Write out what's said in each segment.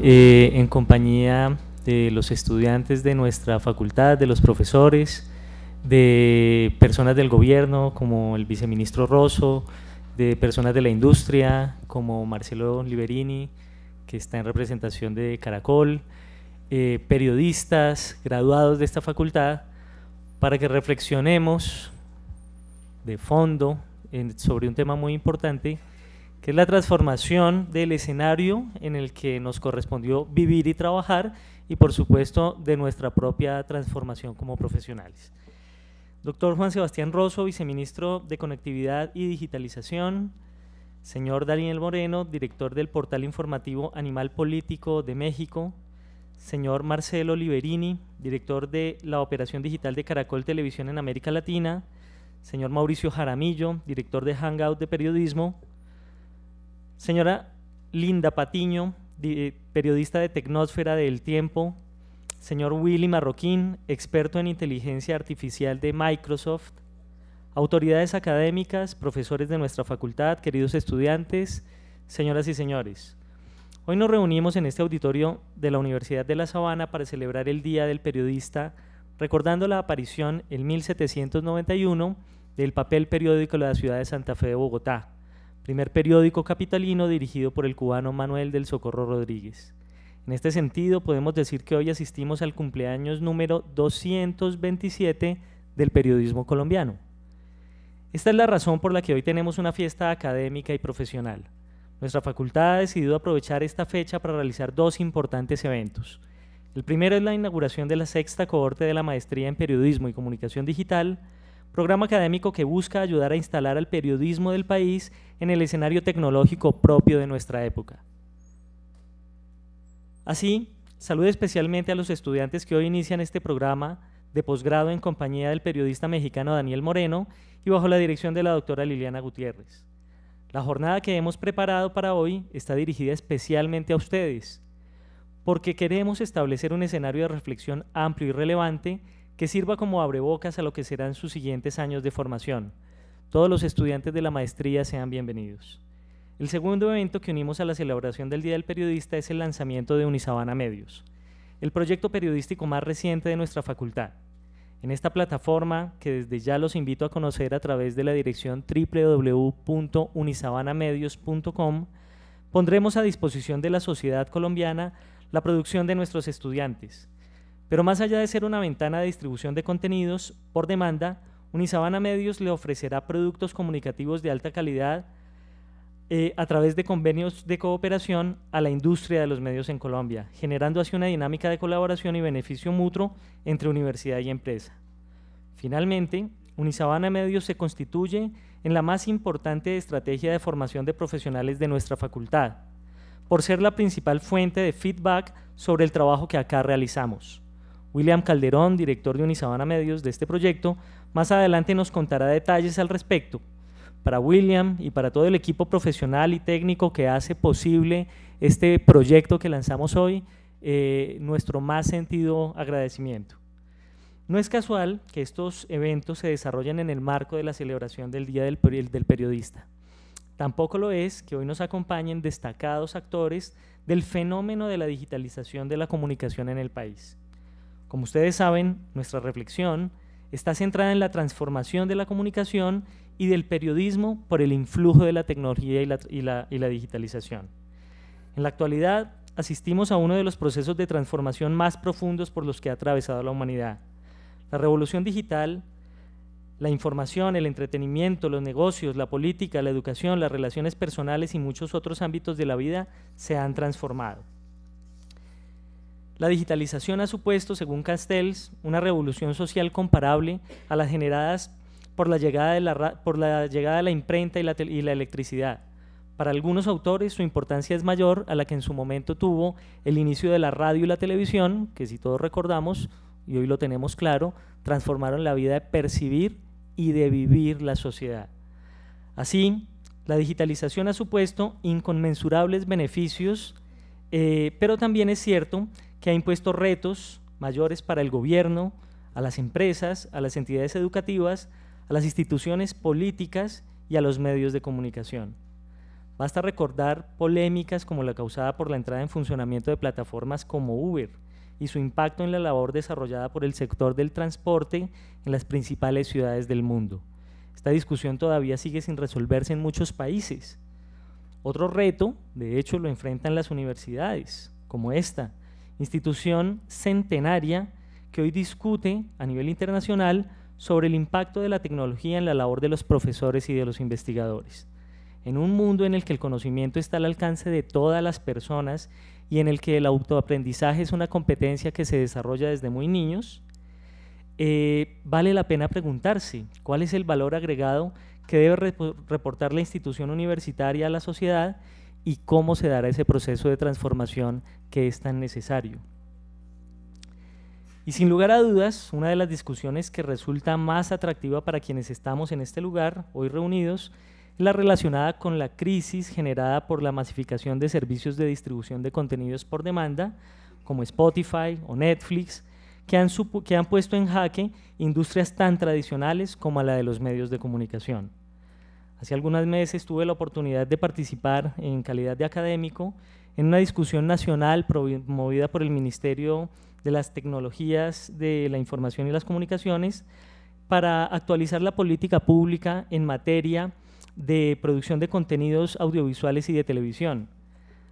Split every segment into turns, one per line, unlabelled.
en compañía de los estudiantes de nuestra facultad, de los profesores, de personas del gobierno como el viceministro Rosso, de personas de la industria como Marcelo Liberini, que está en representación de Caracol, periodistas, graduados de esta facultad, para que reflexionemos de fondo sobre un tema muy importante, que es la transformación del escenario en el que nos correspondió vivir y trabajar, y por supuesto de nuestra propia transformación como profesionales. Doctor Juan Sebastián Rosso, viceministro de Conectividad y Digitalización. Señor Daniel Moreno, director del portal informativo Animal Político de México. Señor Marcelo Liberini, director de la operación digital de Caracol Televisión en América Latina. Señor Mauricio Jaramillo, director de Hangout de Periodismo. Señora Linda Patiño, periodista de Tecnósfera de El Tiempo. Señor Willy Marroquín, experto en inteligencia artificial de Microsoft. Autoridades académicas, profesores de nuestra facultad, queridos estudiantes, señoras y señores. Hoy nos reunimos en este auditorio de la Universidad de La Sabana para celebrar el Día del Periodista, recordando la aparición en 1791 del papel periódico de la ciudad de Santa Fe de Bogotá, primer periódico capitalino dirigido por el cubano Manuel del Socorro Rodríguez. En este sentido, podemos decir que hoy asistimos al cumpleaños número 227 del periodismo colombiano. Esta es la razón por la que hoy tenemos una fiesta académica y profesional. Nuestra facultad ha decidido aprovechar esta fecha para realizar dos importantes eventos. El primero es la inauguración de la 6ª cohorte de la Maestría en Periodismo y Comunicación Digital, programa académico que busca ayudar a instalar al periodismo del país en el escenario tecnológico propio de nuestra época. Así, saludo especialmente a los estudiantes que hoy inician este programa de posgrado en compañía del periodista mexicano Daniel Moreno y bajo la dirección de la doctora Liliana Gutiérrez. La jornada que hemos preparado para hoy está dirigida especialmente a ustedes, porque queremos establecer un escenario de reflexión amplio y relevante que sirva como abrebocas a lo que serán sus siguientes años de formación. Todos los estudiantes de la maestría sean bienvenidos. El segundo evento que unimos a la celebración del Día del Periodista es el lanzamiento de Unisabana Medios, el proyecto periodístico más reciente de nuestra facultad. En esta plataforma, que desde ya los invito a conocer a través de la dirección www.unisabanamedios.com, pondremos a disposición de la sociedad colombiana la producción de nuestros estudiantes. Pero más allá de ser una ventana de distribución de contenidos por demanda, Unisabana Medios le ofrecerá productos comunicativos de alta calidad a través de convenios de cooperación a la industria de los medios en Colombia, generando así una dinámica de colaboración y beneficio mutuo entre universidad y empresa. Finalmente, Unisabana Medios se constituye en la más importante estrategia de formación de profesionales de nuestra facultad, por ser la principal fuente de feedback sobre el trabajo que acá realizamos. William Calderón, director de Unisabana Medios de este proyecto, más adelante nos contará detalles al respecto. Para William y para todo el equipo profesional y técnico que hace posible este proyecto que lanzamos hoy, nuestro más sentido agradecimiento. No es casual que estos eventos se desarrollen en el marco de la celebración del Día del Periodista. Tampoco lo es que hoy nos acompañen destacados actores del fenómeno de la digitalización de la comunicación en el país. Como ustedes saben, nuestra reflexión está centrada en la transformación de la comunicación y del periodismo por el influjo de la tecnología y la digitalización. En la actualidad, asistimos a uno de los procesos de transformación más profundos por los que ha atravesado la humanidad. La revolución digital, la información, el entretenimiento, los negocios, la política, la educación, las relaciones personales y muchos otros ámbitos de la vida se han transformado. La digitalización ha supuesto, según Castells, una revolución social comparable a las generadas por la llegada de la imprenta y la electricidad. Para algunos autores su importancia es mayor a la que en su momento tuvo el inicio de la radio y la televisión, que si todos recordamos, y hoy lo tenemos claro, transformaron la vida de percibir y de vivir la sociedad. Así, la digitalización ha supuesto inconmensurables beneficios, pero también es cierto que ha impuesto retos mayores para el gobierno, a las empresas, a las entidades educativas, a las instituciones políticas y a los medios de comunicación. Basta recordar polémicas como la causada por la entrada en funcionamiento de plataformas como Uber y su impacto en la labor desarrollada por el sector del transporte en las principales ciudades del mundo. Esta discusión todavía sigue sin resolverse en muchos países. Otro reto, de hecho, lo enfrentan las universidades, como esta, institución centenaria que hoy discute a nivel internacional sobre el impacto de la tecnología en la labor de los profesores y de los investigadores. En un mundo en el que el conocimiento está al alcance de todas las personas y en el que el autoaprendizaje es una competencia que se desarrolla desde muy niños, vale la pena preguntarse cuál es el valor agregado que debe reportar la institución universitaria a la sociedad y cómo se dará ese proceso de transformación que es tan necesario. Y sin lugar a dudas, una de las discusiones que resulta más atractiva para quienes estamos en este lugar, hoy reunidos, es la relacionada con la crisis generada por la masificación de servicios de distribución de contenidos por demanda, como Spotify o Netflix, que han puesto en jaque industrias tan tradicionales como la de los medios de comunicación. Hace algunos meses tuve la oportunidad de participar en calidad de académico en una discusión nacional promovida por el Ministerio de las Tecnologías de la Información y las Comunicaciones para actualizar la política pública en materia de producción de contenidos audiovisuales y de televisión.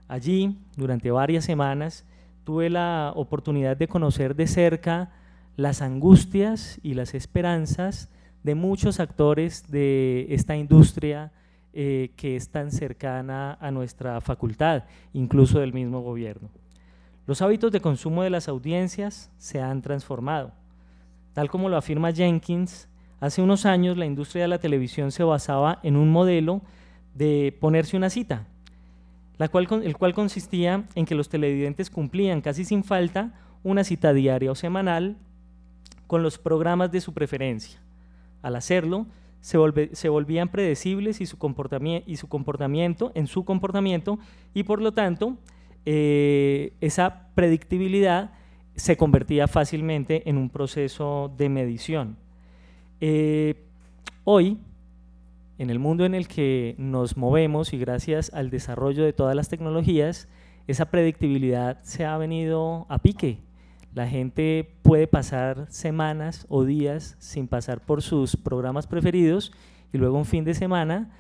Allí, durante varias semanas, tuve la oportunidad de conocer de cerca las angustias y las esperanzas de muchos actores de esta industria que es tan cercana a nuestra facultad, incluso del mismo gobierno. Los hábitos de consumo de las audiencias se han transformado. Tal como lo afirma Jenkins, hace unos años la industria de la televisión se basaba en un modelo de ponerse una cita, el cual consistía en que los televidentes cumplían casi sin falta una cita diaria o semanal con los programas de su preferencia. Al hacerlo, se volvían predecibles en su comportamiento y por lo tanto esa predictibilidad se convertía fácilmente en un proceso de medición. Hoy, en el mundo en el que nos movemos y gracias al desarrollo de todas las tecnologías, esa predictibilidad se ha venido a pique. La gente puede pasar semanas o días sin pasar por sus programas preferidos y luego un fin de semana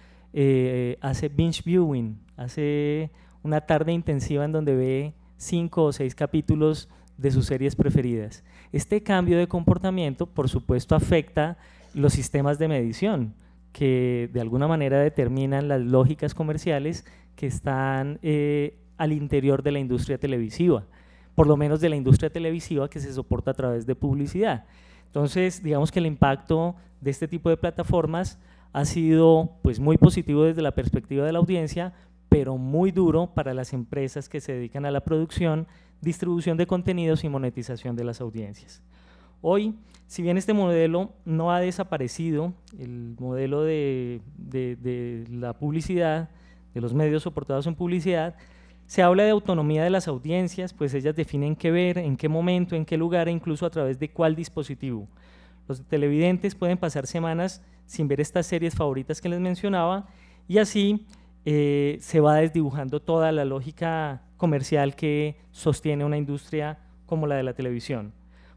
hace binge viewing, hace una tarde intensiva en donde ve 5 o 6 capítulos de sus series preferidas. Este cambio de comportamiento, por supuesto, afecta los sistemas de medición que de alguna manera determinan las lógicas comerciales que están al interior de la industria televisiva, por lo menos de la industria televisiva que se soporta a través de publicidad. Entonces, digamos que el impacto de este tipo de plataformas ha sido pues, muy positivo desde la perspectiva de la audiencia, pero muy duro para las empresas que se dedican a la producción, distribución de contenidos y monetización de las audiencias. Hoy, si bien este modelo no ha desaparecido, el modelo de la publicidad, de los medios soportados en publicidad, se habla de autonomía de las audiencias, pues ellas definen qué ver, en qué momento, en qué lugar e incluso a través de cuál dispositivo. Los televidentes pueden pasar semanas sin ver estas series favoritas que les mencionaba y así se va desdibujando toda la lógica comercial que sostiene una industria como la de la televisión.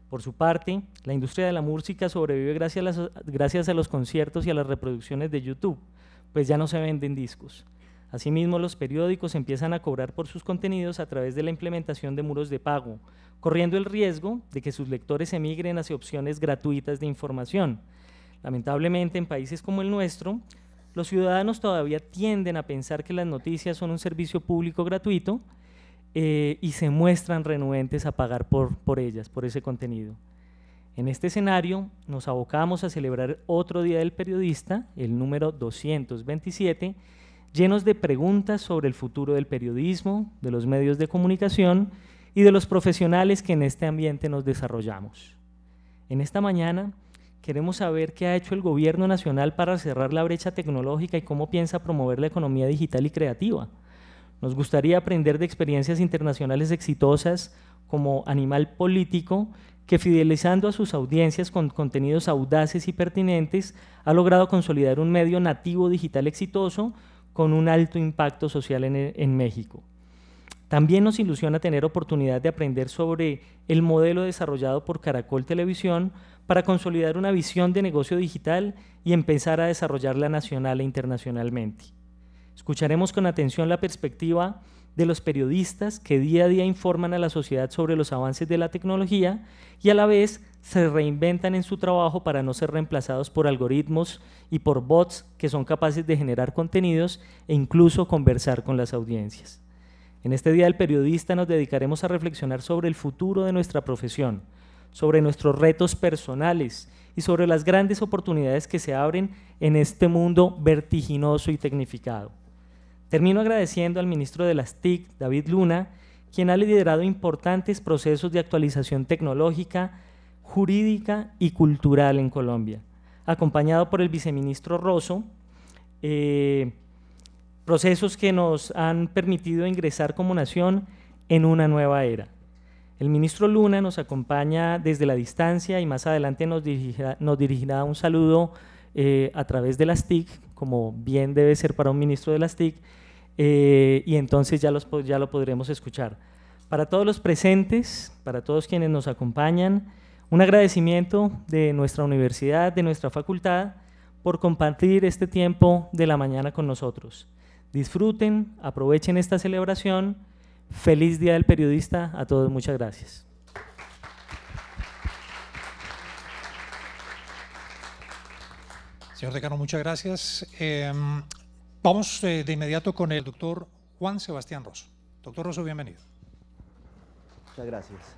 Por su parte, la industria de la música sobrevive gracias a los conciertos y a las reproducciones de YouTube, pues ya no se venden discos. Asimismo, los periódicos empiezan a cobrar por sus contenidos a través de la implementación de muros de pago, corriendo el riesgo de que sus lectores emigren hacia opciones gratuitas de información. Lamentablemente, en países como el nuestro, los ciudadanos todavía tienden a pensar que las noticias son un servicio público gratuito y se muestran renuentes a pagar por ellas, por ese contenido. En este escenario, nos abocamos a celebrar otro Día del Periodista, el número 227, llenos de preguntas sobre el futuro del periodismo, de los medios de comunicación y de los profesionales que en este ambiente nos desarrollamos. En esta mañana queremos saber qué ha hecho el Gobierno Nacional para cerrar la brecha tecnológica y cómo piensa promover la economía digital y creativa. Nos gustaría aprender de experiencias internacionales exitosas como Animal Político, que fidelizando a sus audiencias con contenidos audaces y pertinentes, ha logrado consolidar un medio nativo digital exitoso con un alto impacto social en México. También nos ilusiona tener oportunidad de aprender sobre el modelo desarrollado por Caracol Televisión para consolidar una visión de negocio digital y empezar a desarrollarla nacional e internacionalmente. Escucharemos con atención la perspectiva de los periodistas que día a día informan a la sociedad sobre los avances de la tecnología y a la vez se reinventan en su trabajo para no ser reemplazados por algoritmos y por bots que son capaces de generar contenidos e incluso conversar con las audiencias. En este Día del Periodista nos dedicaremos a reflexionar sobre el futuro de nuestra profesión, sobre nuestros retos personales y sobre las grandes oportunidades que se abren en este mundo vertiginoso y tecnificado. Termino agradeciendo al ministro de las TIC, David Luna, quien ha liderado importantes procesos de actualización tecnológica, jurídica y cultural en Colombia, acompañado por el viceministro Rosso, procesos que nos han permitido ingresar como nación en una nueva era. El ministro Luna nos acompaña desde la distancia y más adelante nos dirigirá un saludo a través de las TIC, como bien debe ser para un ministro de las TIC, y entonces ya lo podremos escuchar. Para todos los presentes, para todos quienes nos acompañan, un agradecimiento de nuestra universidad, de nuestra facultad, por compartir este tiempo de la mañana con nosotros. Disfruten, aprovechen esta celebración. Feliz Día del Periodista a todos, muchas gracias.
Señor decano, muchas gracias. Vamos de inmediato con el doctor Juan Sebastián Rosso. Doctor Rosso, bienvenido.
Muchas gracias. Muchas gracias.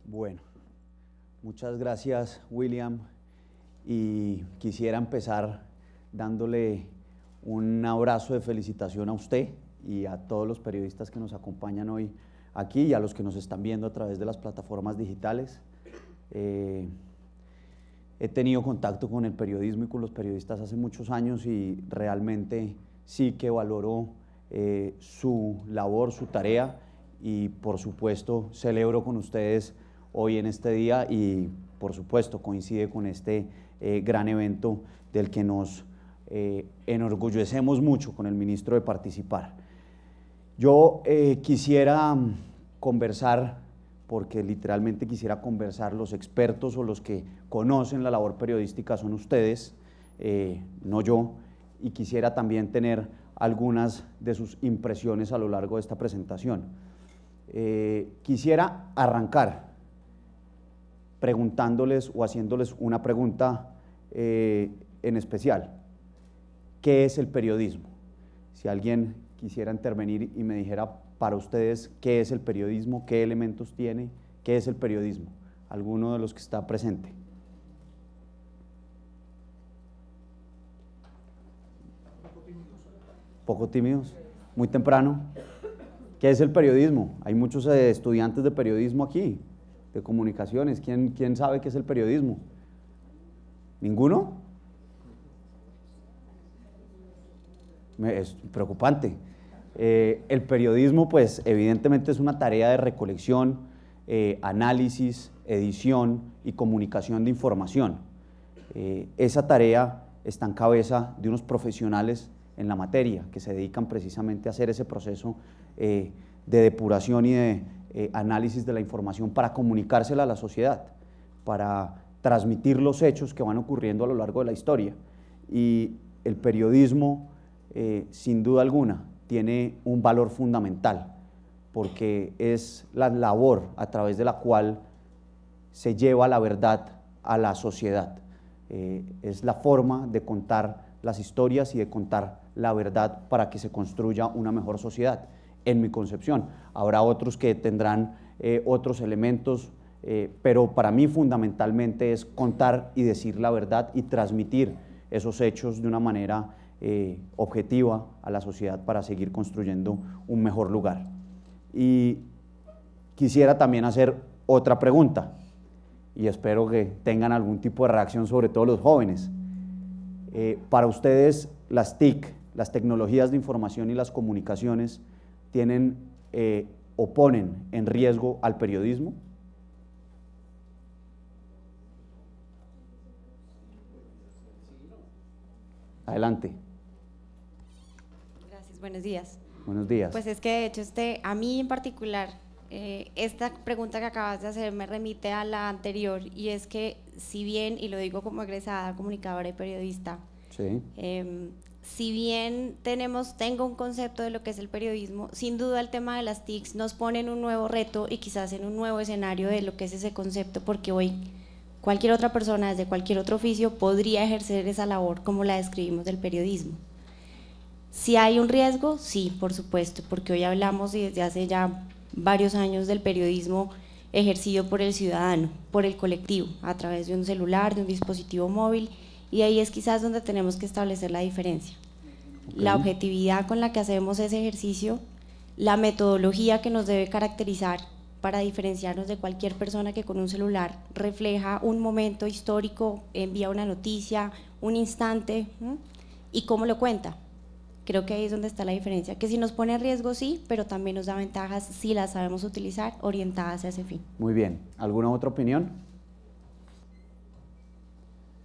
Bueno, muchas gracias, William, y quisiera empezar dándole un abrazo de felicitación a usted y a todos los periodistas que nos acompañan hoy aquí y a los que nos están viendo a través de las plataformas digitales. He tenido contacto con el periodismo y con los periodistas hace muchos años y realmente sí que valoro su labor, su tarea, y por supuesto celebro con ustedes hoy en este día y por supuesto coincide con este gran evento del que nos enorgullecemos mucho con el ministro de participar. Yo quisiera conversar, porque literalmente quisiera conversar, los expertos o los que conocen la labor periodística son ustedes, no yo, y quisiera también tener algunas de sus impresiones a lo largo de esta presentación. Quisiera arrancar preguntándoles o haciéndoles una pregunta en especial. ¿Qué es el periodismo? Si alguien quisiera intervenir y me dijera para ustedes qué es el periodismo, qué elementos tiene, qué es el periodismo. ¿Alguno de los que está presente? ¿Poco tímidos? ¿Muy temprano? ¿Qué es el periodismo? Hay muchos estudiantes de periodismo aquí, de comunicaciones. ¿Quién sabe qué es el periodismo? ¿Ninguno? Es preocupante. El periodismo, pues, evidentemente es una tarea de recolección, análisis, edición y comunicación de información. Esa tarea está en cabeza de unos profesionales en la materia que se dedican precisamente a hacer ese proceso de depuración y de análisis de la información para comunicársela a la sociedad, para transmitir los hechos que van ocurriendo a lo largo de la historia. Y el periodismo, sin duda alguna, tiene un valor fundamental, porque es la labor a través de la cual se lleva la verdad a la sociedad. Es la forma de contar las historias y de contar la verdad para que se construya una mejor sociedad, en mi concepción. Habrá otros que tendrán otros elementos, pero para mí fundamentalmente es contar y decir la verdad y transmitir esos hechos de una manera objetiva a la sociedad para seguir construyendo un mejor lugar. Y quisiera también hacer otra pregunta y espero que tengan algún tipo de reacción, sobre todo los jóvenes. Para ustedes las TIC, las tecnologías de información y las comunicaciones, o ponen en riesgo al periodismo? Adelante.
Gracias, buenos días.
Buenos días.
Pues es que de hecho a mí en particular, esta pregunta que acabas de hacer me remite a la anterior, y es que si bien, y lo digo como egresada, comunicadora y periodista,
Sí.
Si bien tengo un concepto de lo que es el periodismo, sin duda el tema de las TICs nos pone en un nuevo reto y quizás en un nuevo escenario de lo que es ese concepto, porque hoy cualquier otra persona desde cualquier otro oficio podría ejercer esa labor como la describimos del periodismo. Si hay un riesgo, sí, por supuesto, porque hoy hablamos y desde hace ya varios años del periodismo ejercido por el ciudadano, por el colectivo, a través de un celular, de un dispositivo móvil, y ahí es quizás donde tenemos que establecer la diferencia. Okay. La objetividad con la que hacemos ese ejercicio, la metodología que nos debe caracterizar para diferenciarnos de cualquier persona que con un celular refleja un momento histórico, envía una noticia, un instante, y cómo lo cuenta. Creo que ahí es donde está la diferencia, que si nos pone en riesgo sí, pero también nos da ventajas si las sabemos utilizar orientadas a ese fin.
Muy bien. ¿Alguna otra opinión?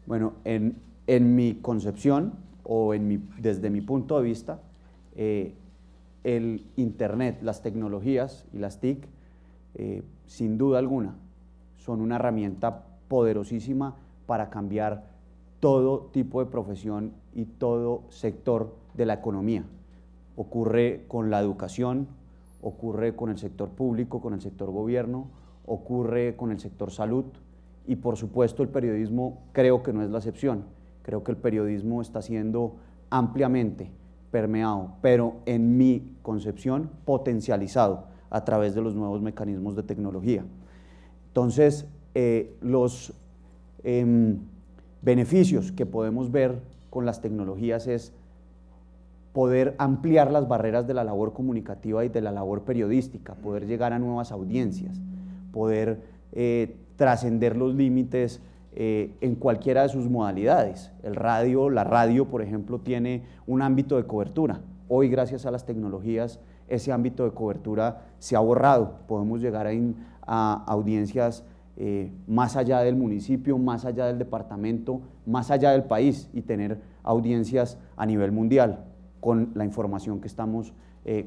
Bueno, en mi concepción o desde mi punto de vista, el Internet, las tecnologías y las TIC, sin duda alguna, son una herramienta poderosísima para cambiar todo tipo de profesión y todo sector de la economía. Ocurre con la educación, ocurre con el sector público, con el sector gobierno, ocurre con el sector salud, y por supuesto el periodismo creo que no es la excepción. Creo que el periodismo está siendo ampliamente permeado, pero en mi concepción potencializado a través de los nuevos mecanismos de tecnología. Entonces, los beneficios que podemos ver con las tecnologías es poder ampliar las barreras de la labor comunicativa y de la labor periodística, poder llegar a nuevas audiencias, poder trascender los límites en cualquiera de sus modalidades. La radio, por ejemplo, tiene un ámbito de cobertura. Hoy, gracias a las tecnologías, ese ámbito de cobertura se ha borrado. Podemos llegar a audiencias más allá del municipio, más allá del departamento, más allá del país, y tener audiencias a nivel mundial con la información que estamos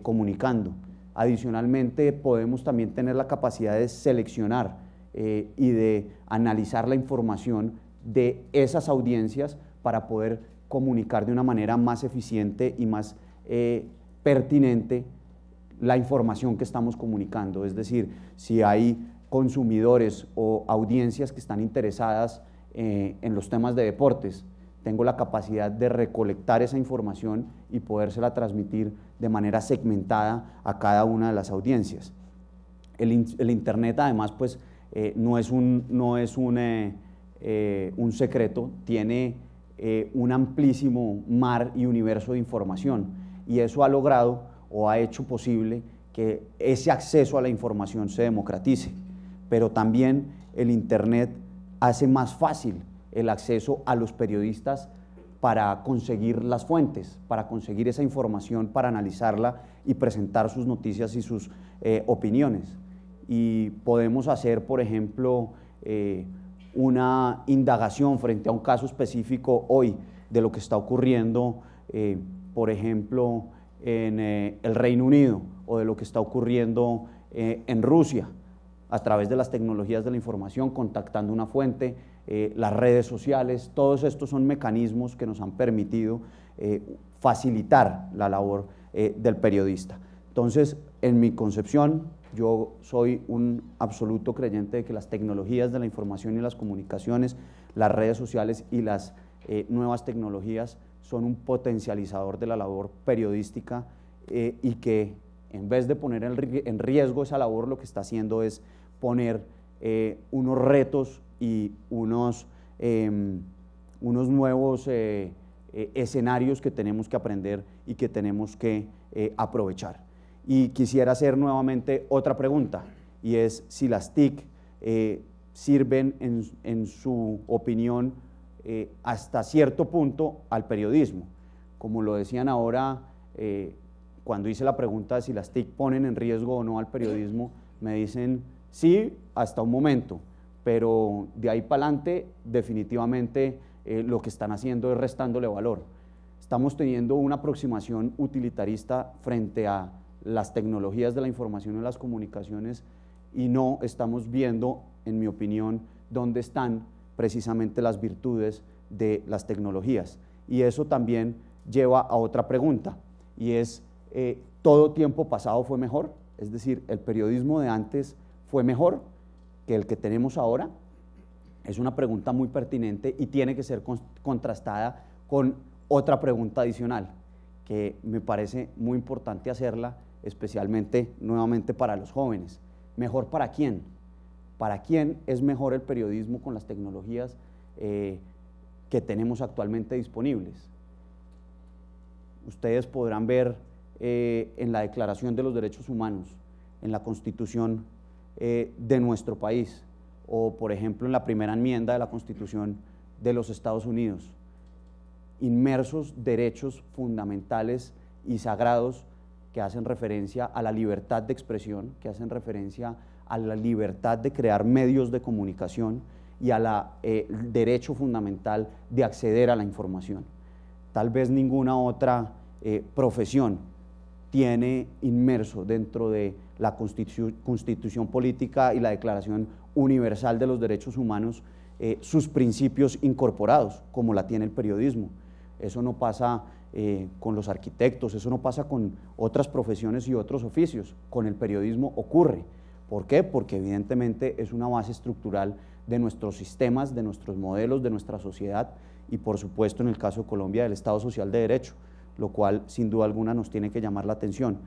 comunicando. Adicionalmente, podemos también tener la capacidad de seleccionar y de analizar la información de esas audiencias para poder comunicar de una manera más eficiente y más pertinente la información que estamos comunicando. Es decir, si hay consumidores o audiencias que están interesadas en los temas de deportes, tengo la capacidad de recolectar esa información y podérsela transmitir de manera segmentada a cada una de las audiencias. El Internet, además, pues no es un secreto, tiene un amplísimo mar y universo de información, y eso ha logrado o ha hecho posible que ese acceso a la información se democratice, pero también el Internet hace más fácil el acceso a los periodistas para conseguir las fuentes, para conseguir esa información, para analizarla y presentar sus noticias y sus opiniones. Y podemos hacer, por ejemplo, una indagación frente a un caso específico hoy de lo que está ocurriendo, por ejemplo, en el Reino Unido, o de lo que está ocurriendo en Rusia, a través de las tecnologías de la información, contactando una fuente, las redes sociales. Todos estos son mecanismos que nos han permitido facilitar la labor del periodista. Entonces, en mi concepción, yo soy un absoluto creyente de que las tecnologías de la información y las comunicaciones, las redes sociales y las nuevas tecnologías son un potencializador de la labor periodística, y que en vez de poner en riesgo esa labor, lo que está haciendo es poner unos retos y unos nuevos escenarios que tenemos que aprender y que tenemos que aprovechar. Y quisiera hacer nuevamente otra pregunta, y es si las TIC sirven, en su opinión, hasta cierto punto al periodismo. Como lo decían ahora, cuando hice la pregunta de si las TIC ponen en riesgo o no al periodismo, me dicen sí, hasta un momento, pero de ahí para adelante definitivamente lo que están haciendo es restándole valor. Estamos teniendo una aproximación utilitarista frente a las tecnologías de la información y las comunicaciones y no estamos viendo, en mi opinión, dónde están precisamente las virtudes de las tecnologías. Y eso también lleva a otra pregunta, y es, ¿todo tiempo pasado fue mejor? Es decir, ¿el periodismo de antes fue mejor que el que tenemos ahora? Es una pregunta muy pertinente y tiene que ser contrastada con otra pregunta adicional, que me parece muy importante hacerla, especialmente nuevamente para los jóvenes. ¿Mejor para quién? ¿Para quién es mejor el periodismo con las tecnologías que tenemos actualmente disponibles? Ustedes podrán ver en la Declaración de los Derechos Humanos, en la Constitución de nuestro país, o por ejemplo en la primera enmienda de la Constitución de los Estados Unidos, inmersos derechos fundamentales y sagrados que hacen referencia a la libertad de expresión, que hacen referencia a la libertad de crear medios de comunicación y al derecho fundamental de acceder a la información. Tal vez ninguna otra profesión tiene inmerso dentro de la Constitución Política y la Declaración Universal de los Derechos Humanos sus principios incorporados, como la tiene el periodismo. Eso no pasa con los arquitectos, eso no pasa con otras profesiones y otros oficios, con el periodismo ocurre. ¿Por qué? Porque evidentemente es una base estructural de nuestros sistemas, de nuestros modelos, de nuestra sociedad y por supuesto en el caso de Colombia del Estado Social de Derecho, lo cual sin duda alguna nos tiene que llamar la atención.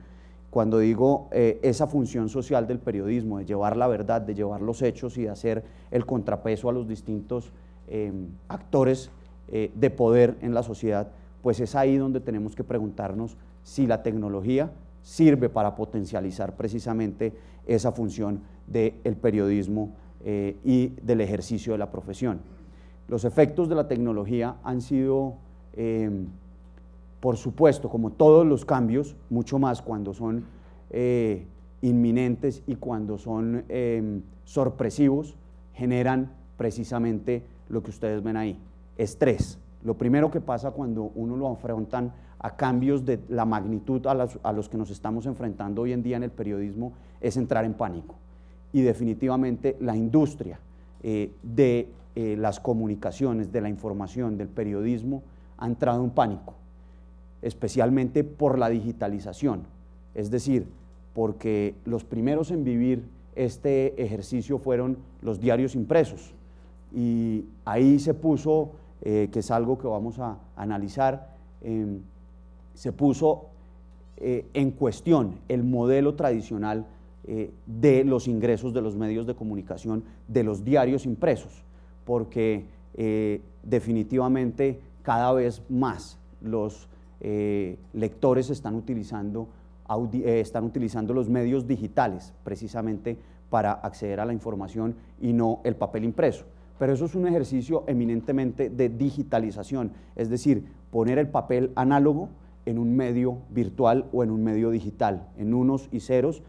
Cuando digo esa función social del periodismo, de llevar la verdad, de llevar los hechos y de hacer el contrapeso a los distintos actores de poder en la sociedad, pues es ahí donde tenemos que preguntarnos si la tecnología sirve para potencializar precisamente esa función del periodismo y del ejercicio de la profesión. Los efectos de la tecnología han sido, por supuesto, como todos los cambios, mucho más cuando son inminentes y cuando son sorpresivos, generan precisamente lo que ustedes ven ahí, estrés. Lo primero que pasa cuando uno lo afrontan a cambios de la magnitud a los que nos estamos enfrentando hoy en día en el periodismo es entrar en pánico. Y definitivamente la industria de las comunicaciones, de la información, del periodismo ha entrado en pánico, especialmente por la digitalización, es decir, porque los primeros en vivir este ejercicio fueron los diarios impresos y ahí se puso, que es algo que vamos a analizar, se puso en cuestión el modelo tradicional de los ingresos de los medios de comunicación, de los diarios impresos, porque definitivamente cada vez más los lectores están utilizando los medios digitales precisamente para acceder a la información y no el papel impreso. Pero eso es un ejercicio eminentemente de digitalización, es decir, poner el papel análogo en un medio virtual o en un medio digital, en unos y ceros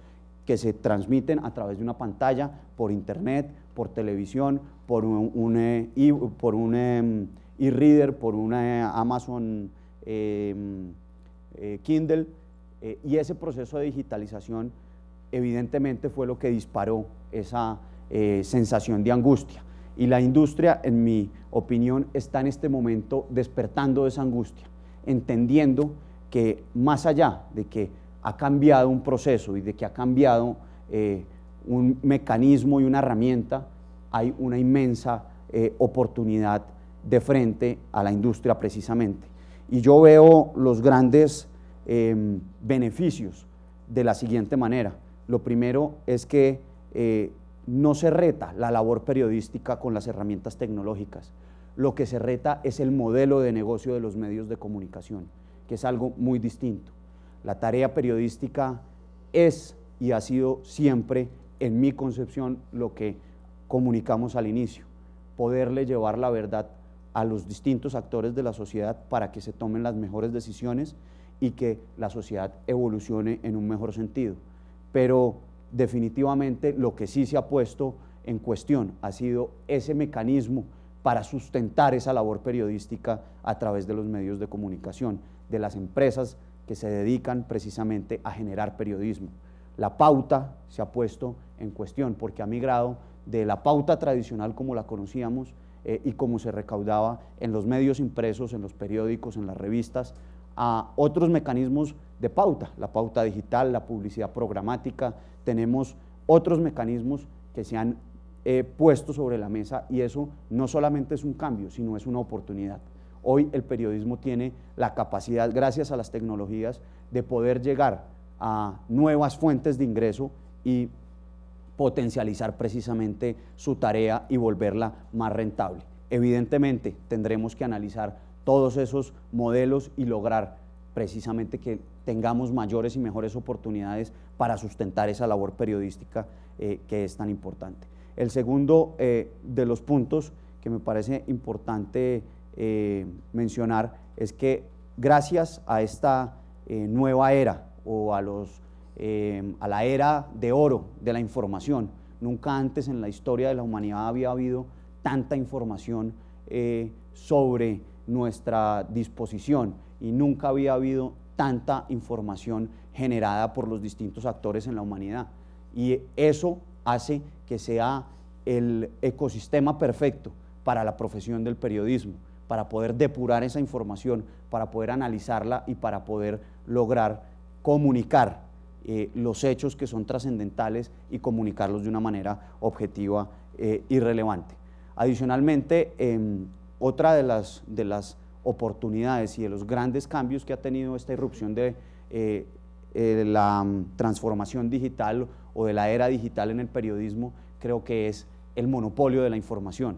que se transmiten a través de una pantalla, por internet, por televisión, por un e-reader, por una Amazon Kindle, y ese proceso de digitalización evidentemente fue lo que disparó esa sensación de angustia. Y la industria, en mi opinión, está en este momento despertando de esa angustia, entendiendo que más allá de que ha cambiado un proceso y de que ha cambiado un mecanismo y una herramienta, hay una inmensa oportunidad de frente a la industria precisamente. Y yo veo los grandes beneficios de la siguiente manera. Lo primero es que no se reta la labor periodística con las herramientas tecnológicas. Lo que se reta es el modelo de negocio de los medios de comunicación, que es algo muy distinto. La tarea periodística es y ha sido siempre, en mi concepción, lo que comunicamos al inicio, poderle llevar la verdad a los distintos actores de la sociedad para que se tomen las mejores decisiones y que la sociedad evolucione en un mejor sentido. Pero definitivamente lo que sí se ha puesto en cuestión ha sido ese mecanismo para sustentar esa labor periodística a través de los medios de comunicación, de las empresas que se dedican precisamente a generar periodismo. La pauta se ha puesto en cuestión porque ha migrado de la pauta tradicional como la conocíamos y como se recaudaba en los medios impresos, en los periódicos, en las revistas, a otros mecanismos de pauta, la pauta digital, la publicidad programática. Tenemos otros mecanismos que se han puesto sobre la mesa y eso no solamente es un cambio, sino es una oportunidad. Hoy el periodismo tiene la capacidad, gracias a las tecnologías, de poder llegar a nuevas fuentes de ingreso y potencializar precisamente su tarea y volverla más rentable. Evidentemente tendremos que analizar todos esos modelos y lograr precisamente que tengamos mayores y mejores oportunidades para sustentar esa labor periodística que es tan importante. El segundo de los puntos que me parece importante mencionar es que gracias a esta nueva era o a la era de oro de la información, nunca antes en la historia de la humanidad había habido tanta información sobre nuestra disposición y nunca había habido tanta información generada por los distintos actores en la humanidad, y eso hace que sea el ecosistema perfecto para la profesión del periodismo, para poder depurar esa información, para poder analizarla y para poder lograr comunicar los hechos que son trascendentales y comunicarlos de una manera objetiva y relevante. Adicionalmente, otra de las oportunidades y de los grandes cambios que ha tenido esta irrupción de la transformación digital o de la era digital en el periodismo, creo que es el monopolio de la información.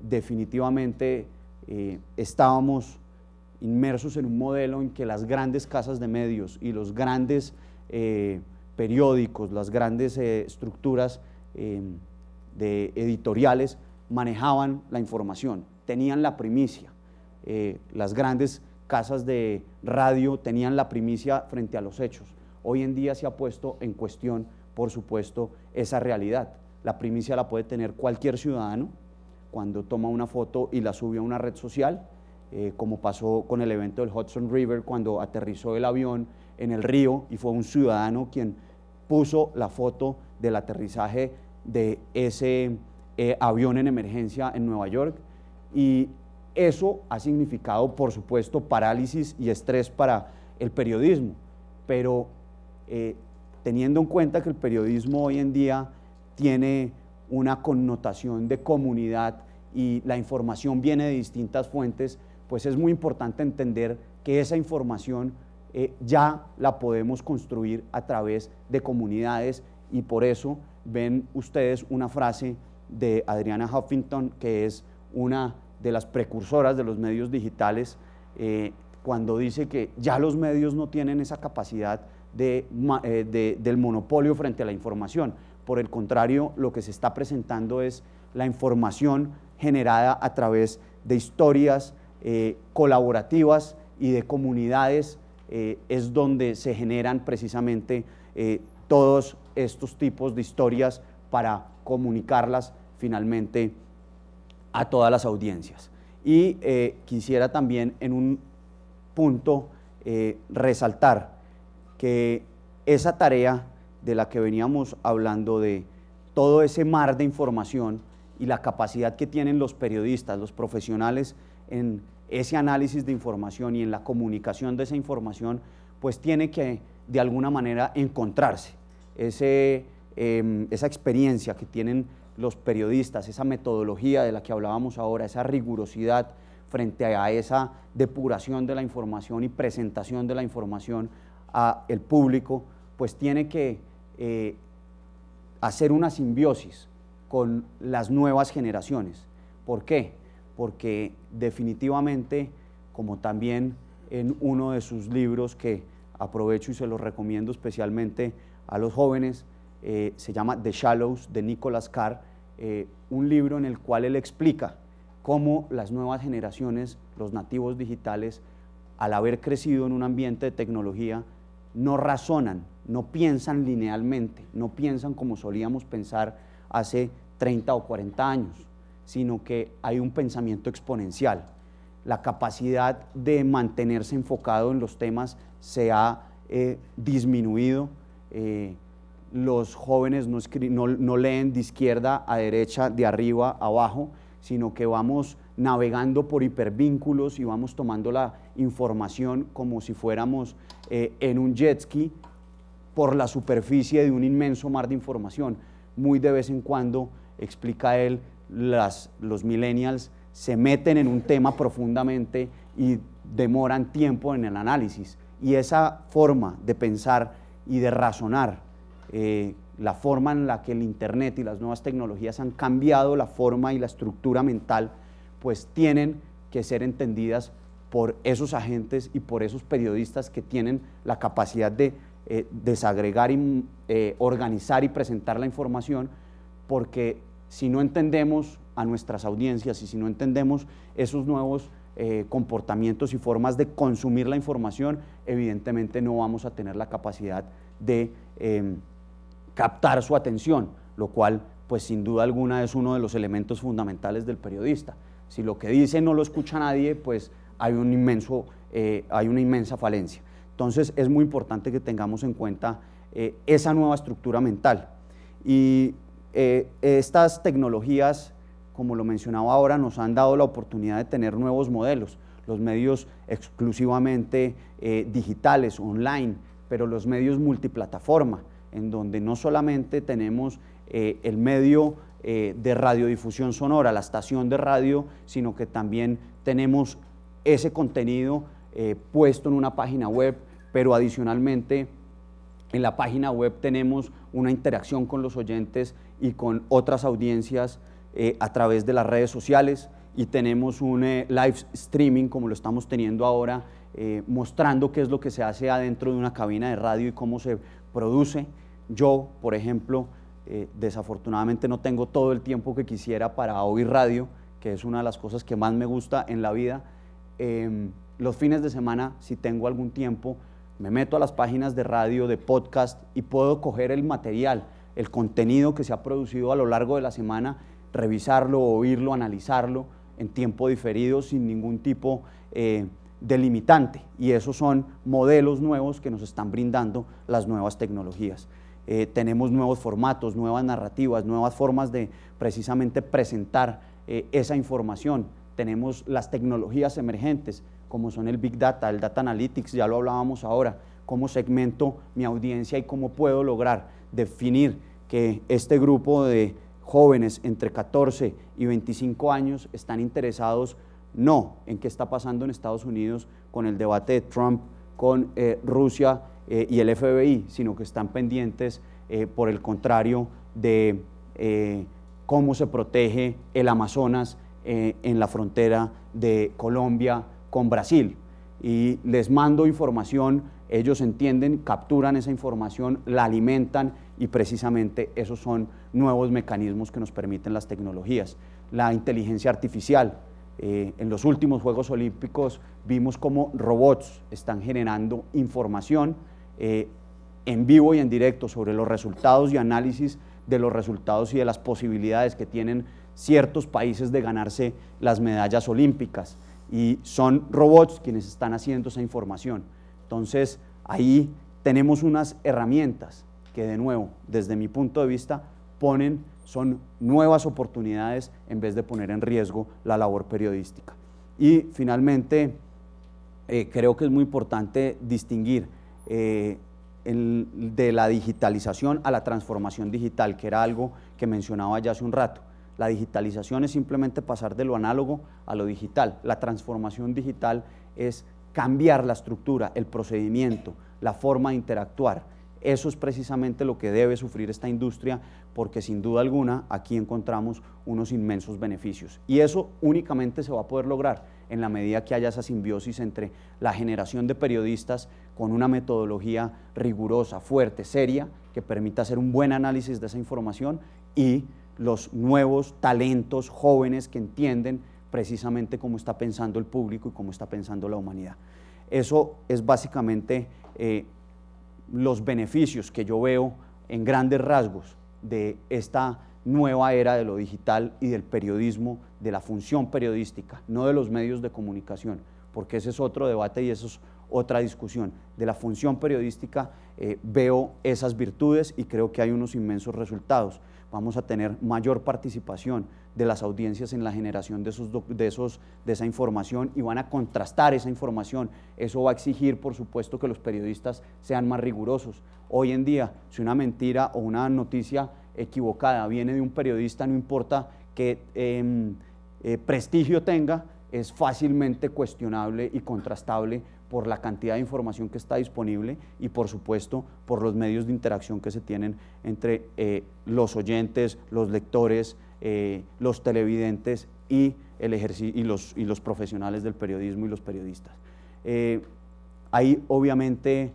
Definitivamente estábamos inmersos en un modelo en que las grandes casas de medios y los grandes periódicos, las grandes estructuras de editoriales manejaban la información, tenían la primicia. Las grandes casas de radio tenían la primicia frente a los hechos. Hoy en día se ha puesto en cuestión, por supuesto, esa realidad. La primicia la puede tener cualquier ciudadano cuando toma una foto y la sube a una red social, como pasó con el evento del Hudson River, cuando aterrizó el avión en el río y fue un ciudadano quien puso la foto del aterrizaje de ese avión en emergencia en Nueva York, y eso ha significado, por supuesto, parálisis y estrés para el periodismo, pero teniendo en cuenta que el periodismo hoy en día tiene una connotación de comunidad y la información viene de distintas fuentes, pues es muy importante entender que esa información ya la podemos construir a través de comunidades, y por eso ven ustedes una frase de Adriana Huffington, que es una de las precursoras de los medios digitales, cuando dice que ya los medios no tienen esa capacidad del monopolio frente a la información. Por el contrario, lo que se está presentando es la información generada a través de historias colaborativas y de comunidades, es donde se generan precisamente todos estos tipos de historias para comunicarlas finalmente a todas las audiencias. Y quisiera también en un punto resaltar que esa tarea de la que veníamos hablando, de todo ese mar de información y la capacidad que tienen los periodistas, los profesionales en ese análisis de información y en la comunicación de esa información, pues tiene que de alguna manera encontrarse esa experiencia que tienen los periodistas, esa metodología de la que hablábamos ahora, esa rigurosidad frente a esa depuración de la información y presentación de la información al público, pues tiene que hacer una simbiosis con las nuevas generaciones. ¿Por qué? Porque definitivamente, como también en uno de sus libros que aprovecho y se los recomiendo especialmente a los jóvenes, se llama The Shallows, de Nicholas Carr, un libro en el cual él explica cómo las nuevas generaciones, los nativos digitales, al haber crecido en un ambiente de tecnología, no razonan, no piensan linealmente, no piensan como solíamos pensar hace 30 o 40 años, sino que hay un pensamiento exponencial. La capacidad de mantenerse enfocado en los temas se ha disminuido. Los jóvenes no leen de izquierda a derecha, de arriba a abajo, sino que vamos navegando por hipervínculos y vamos tomando la información como si fuéramos en un jet ski por la superficie de un inmenso mar de información. Muy de vez en cuando, explica él, los millennials se meten en un tema profundamente y demoran tiempo en el análisis. Y esa forma de pensar y de razonar, la forma en la que el Internet y las nuevas tecnologías han cambiado la forma y la estructura mental, pues tienen que ser entendidas por esos agentes y por esos periodistas que tienen la capacidad de desagregar, y organizar y presentar la información, porque si no entendemos a nuestras audiencias y si no entendemos esos nuevos comportamientos y formas de consumir la información, evidentemente no vamos a tener la capacidad de captar su atención, lo cual pues sin duda alguna es uno de los elementos fundamentales del periodista. Si lo que dice no lo escucha nadie, pues hay una inmensa falencia. Entonces es muy importante que tengamos en cuenta esa nueva estructura mental. Y estas tecnologías, como lo mencionaba ahora, nos han dado la oportunidad de tener nuevos modelos, los medios exclusivamente digitales, online, pero los medios multiplataforma, en donde no solamente tenemos el medio de radiodifusión sonora, la estación de radio, sino que también tenemos ese contenido puesto en una página web, pero adicionalmente en la página web tenemos una interacción con los oyentes y con otras audiencias a través de las redes sociales, y tenemos un live streaming como lo estamos teniendo ahora, mostrando qué es lo que se hace adentro de una cabina de radio y cómo se produce. Yo, por ejemplo, desafortunadamente no tengo todo el tiempo que quisiera para oír radio, que es una de las cosas que más me gusta en la vida. Los fines de semana, si tengo algún tiempo, me meto a las páginas de radio, de podcast, y puedo coger el material, el contenido que se ha producido a lo largo de la semana, revisarlo, oírlo, analizarlo en tiempo diferido sin ningún tipo de limitante. Y esos son modelos nuevos que nos están brindando las nuevas tecnologías. Tenemos nuevos formatos, nuevas narrativas, nuevas formas de precisamente presentar esa información. Tenemos las tecnologías emergentes, como son el Big Data, el Data Analytics, ya lo hablábamos ahora, cómo segmento mi audiencia y cómo puedo lograr definir que este grupo de jóvenes entre 14 y 25 años están interesados no en qué está pasando en Estados Unidos con el debate de Trump, con Rusia y el FBI, sino que están pendientes, por el contrario, de cómo se protege el Amazonas en la frontera de Colombia con Brasil. Y les mando información, ellos entienden, capturan esa información, la alimentan, y precisamente esos son nuevos mecanismos que nos permiten las tecnologías. La inteligencia artificial. En los últimos Juegos Olímpicos vimos cómo robots están generando información en vivo y en directo sobre los resultados y análisis de los resultados y de las posibilidades que tienen ciertos países de ganarse las medallas olímpicas, y son robots quienes están haciendo esa información. Entonces ahí tenemos unas herramientas que, de nuevo, desde mi punto de vista, son nuevas oportunidades en vez de poner en riesgo la labor periodística. Y finalmente, creo que es muy importante distinguir de la digitalización a la transformación digital, que era algo que mencionaba ya hace un rato. La digitalización es simplemente pasar de lo análogo a lo digital. La transformación digital es cambiar la estructura, el procedimiento, la forma de interactuar. Eso es precisamente lo que debe sufrir esta industria, porque sin duda alguna aquí encontramos unos inmensos beneficios. Y eso únicamente se va a poder lograr en la medida que haya esa simbiosis entre la generación de periodistas con una metodología rigurosa, fuerte, seria, que permita hacer un buen análisis de esa información, y los nuevos talentos jóvenes que entienden precisamente cómo está pensando el público y cómo está pensando la humanidad. Eso es básicamente los beneficios que yo veo en grandes rasgos de esta nueva era de lo digital y del periodismo, de la función periodística, no de los medios de comunicación, porque ese es otro debate y eso es otra discusión. De la función periodística veo esas virtudes y creo que hay unos inmensos resultados. Vamos a tener mayor participación de las audiencias en la generación de esa información y van a contrastar esa información. Eso va a exigir, por supuesto, que los periodistas sean más rigurosos. Hoy en día, si una mentira o una noticia equivocada viene de un periodista, no importa qué prestigio tenga, es fácilmente cuestionable y contrastable por la cantidad de información que está disponible y, por supuesto, por los medios de interacción que se tienen entre los oyentes, los lectores, los televidentes y los profesionales del periodismo y los periodistas. Ahí, obviamente,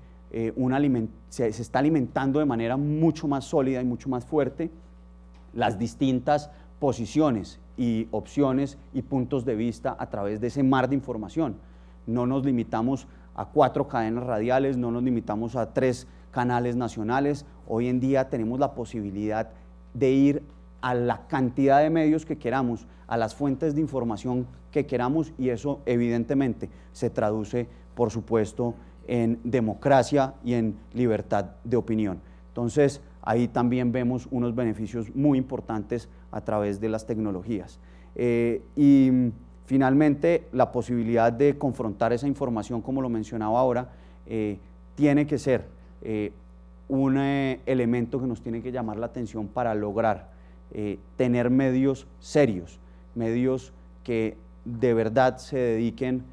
se está alimentando de manera mucho más sólida y mucho más fuerte las distintas posiciones y opciones y puntos de vista a través de ese mar de información. No nos limitamos a 4 cadenas radiales, no nos limitamos a 3 canales nacionales. Hoy en día tenemos la posibilidad de ir a la cantidad de medios que queramos, a las fuentes de información que queramos, y eso evidentemente se traduce, por supuesto, en democracia y en libertad de opinión. Entonces, ahí también vemos unos beneficios muy importantes a través de las tecnologías. Y finalmente, la posibilidad de confrontar esa información, como lo mencionaba ahora, tiene que ser un elemento que nos tiene que llamar la atención para lograr tener medios serios, medios que de verdad se dediquen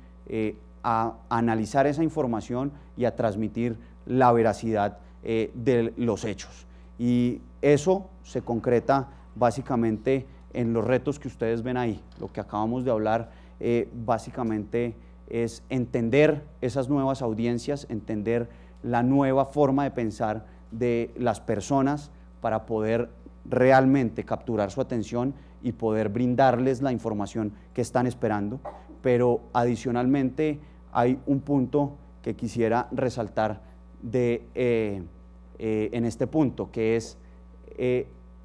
a analizar esa información y a transmitir la veracidad de los hechos. Y eso se concreta básicamente en los retos que ustedes ven ahí. Lo que acabamos de hablar básicamente es entender esas nuevas audiencias, entender la nueva forma de pensar de las personas para poder realmente capturar su atención y poder brindarles la información que están esperando. Pero adicionalmente hay un punto que quisiera resaltar en este punto, que es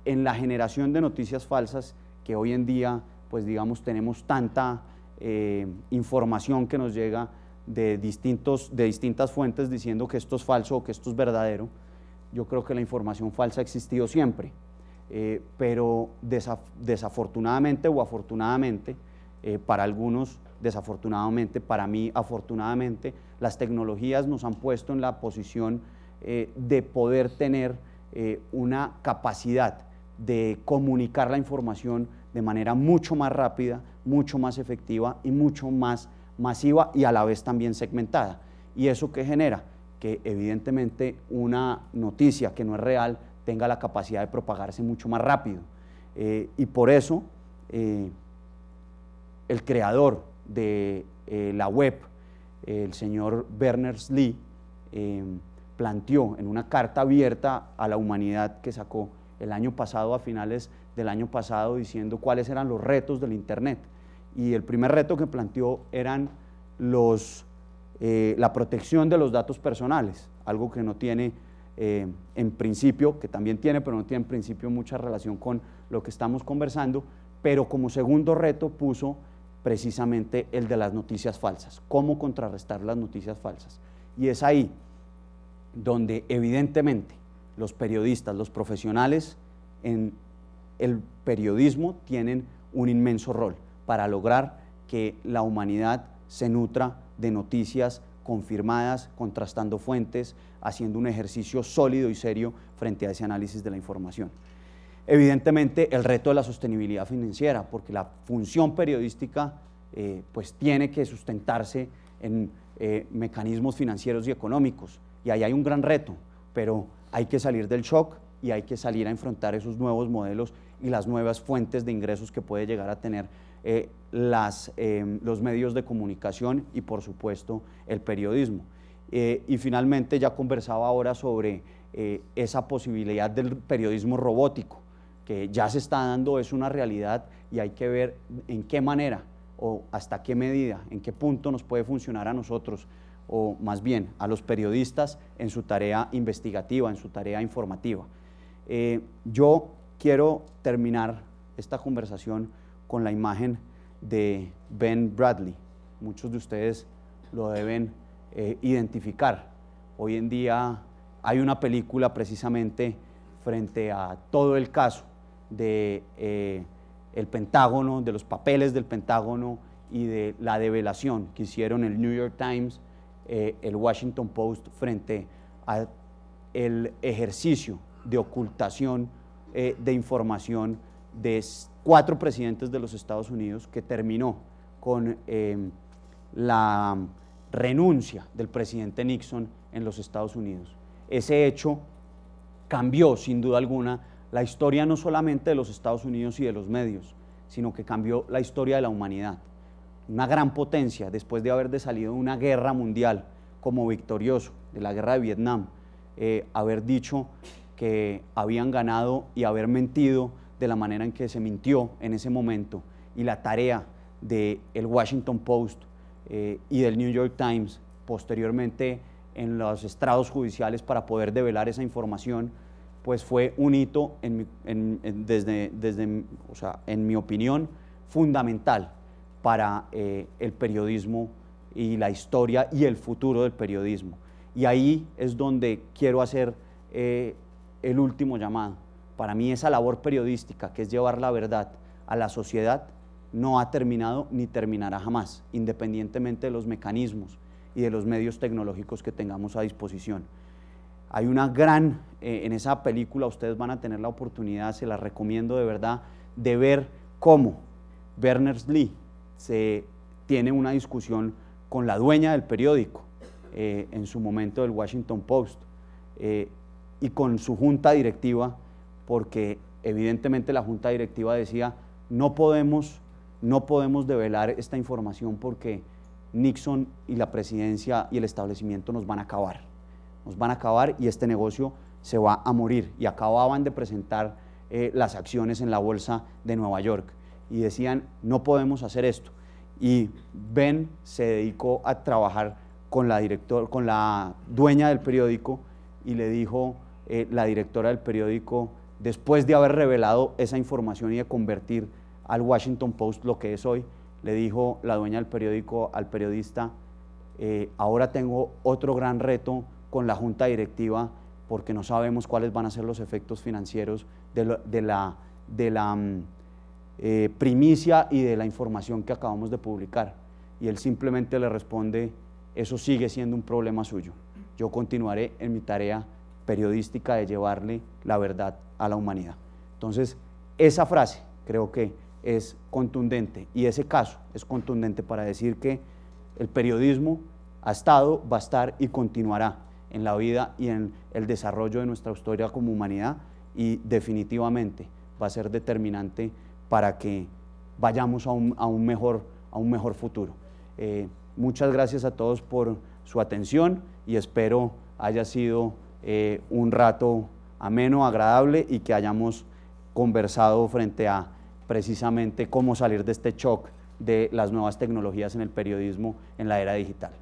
en la generación de noticias falsas, que hoy en día, pues digamos, tenemos tanta información que nos llega de distintas fuentes diciendo que esto es falso o que esto es verdadero. Yo creo que la información falsa ha existido siempre, pero desafortunadamente o afortunadamente, para algunos desafortunadamente, para mí afortunadamente, las tecnologías nos han puesto en la posición de poder tener una capacidad de comunicar la información de manera mucho más rápida, mucho más efectiva y mucho más masiva y a la vez también segmentada. ¿Y eso qué genera? Que evidentemente una noticia que no es real tenga la capacidad de propagarse mucho más rápido. Y por eso el creador de la web, el señor Berners-Lee, planteó en una carta abierta a la humanidad que sacó el año pasado, a finales del año pasado, diciendo cuáles eran los retos del Internet. Y el primer reto que planteó eran la protección de los datos personales, algo que no tiene en principio, que también tiene, pero no tiene en principio mucha relación con lo que estamos conversando, pero como segundo reto puso precisamente el de las noticias falsas, cómo contrarrestar las noticias falsas. Y es ahí donde evidentemente los periodistas, los profesionales en el periodismo tienen un inmenso rol para lograr que la humanidad se nutra de noticias confirmadas, contrastando fuentes, haciendo un ejercicio sólido y serio frente a ese análisis de la información. Evidentemente, el reto de la sostenibilidad financiera, porque la función periodística pues tiene que sustentarse en mecanismos financieros y económicos, y ahí hay un gran reto, pero hay que salir del shock y hay que salir a enfrentar esos nuevos modelos y las nuevas fuentes de ingresos que puede llegar a tener los medios de comunicación y, por supuesto, el periodismo. Y finalmente, ya conversaba ahora sobre esa posibilidad del periodismo robótico, que ya se está dando, es una realidad, y hay que ver en qué manera o hasta qué medida, en qué punto nos puede funcionar a nosotros o más bien a los periodistas en su tarea investigativa, en su tarea informativa. Yo quiero terminar esta conversación con la imagen de Ben Bradley. Muchos de ustedes lo deben identificar. Hoy en día hay una película precisamente frente a todo el caso de el Pentágono, de los papeles del Pentágono y de la develación que hicieron el New York Times, el Washington Post frente al ejercicio de ocultación de información de 4 presidentes de los Estados Unidos, que terminó con la renuncia del presidente Nixon en los Estados Unidos. Ese hecho cambió sin duda alguna la historia no solamente de los Estados Unidos y de los medios, sino que cambió la historia de la humanidad. Una gran potencia, después de haber salido de una guerra mundial como victorioso, de la guerra de Vietnam, haber dicho que habían ganado y haber mentido de la manera en que se mintió en ese momento, y la tarea del Washington Post y del New York Times posteriormente en los estrados judiciales para poder develar esa información, pues fue un hito, en mi opinión, fundamental para el periodismo y la historia y el futuro del periodismo. Y ahí es donde quiero hacer el último llamado. Para mí esa labor periodística, que es llevar la verdad a la sociedad, no ha terminado ni terminará jamás, independientemente de los mecanismos y de los medios tecnológicos que tengamos a disposición. Hay una gran, en esa película ustedes van a tener la oportunidad, se la recomiendo de verdad, de ver cómo Berners-Lee se tiene una discusión con la dueña del periódico, en su momento del Washington Post, y con su junta directiva, porque evidentemente la junta directiva decía, no podemos develar esta información porque Nixon y la presidencia y el establecimiento nos van a acabar y este negocio se va a morir. Y acababan de presentar las acciones en la bolsa de Nueva York y decían, no podemos hacer esto. Y Ben se dedicó a trabajar con la dueña del periódico, y le dijo la directora del periódico, después de haber revelado esa información y de convertir al Washington Post lo que es hoy, le dijo la dueña del periódico al periodista, ahora tengo otro gran reto con la junta directiva, porque no sabemos cuáles van a ser los efectos financieros de la primicia y de la información que acabamos de publicar. Y él simplemente le responde, eso sigue siendo un problema suyo. Yo continuaré en mi tarea periodística de llevarle la verdad a la humanidad. Entonces, esa frase creo que es contundente, y ese caso es contundente para decir que el periodismo ha estado, va a estar y continuará en la vida y en el desarrollo de nuestra historia como humanidad, y definitivamente va a ser determinante para que vayamos a un mejor futuro. Muchas gracias a todos por su atención y espero haya sido un rato ameno, agradable, y que hayamos conversado frente a precisamente cómo salir de este shock de las nuevas tecnologías en el periodismo en la era digital.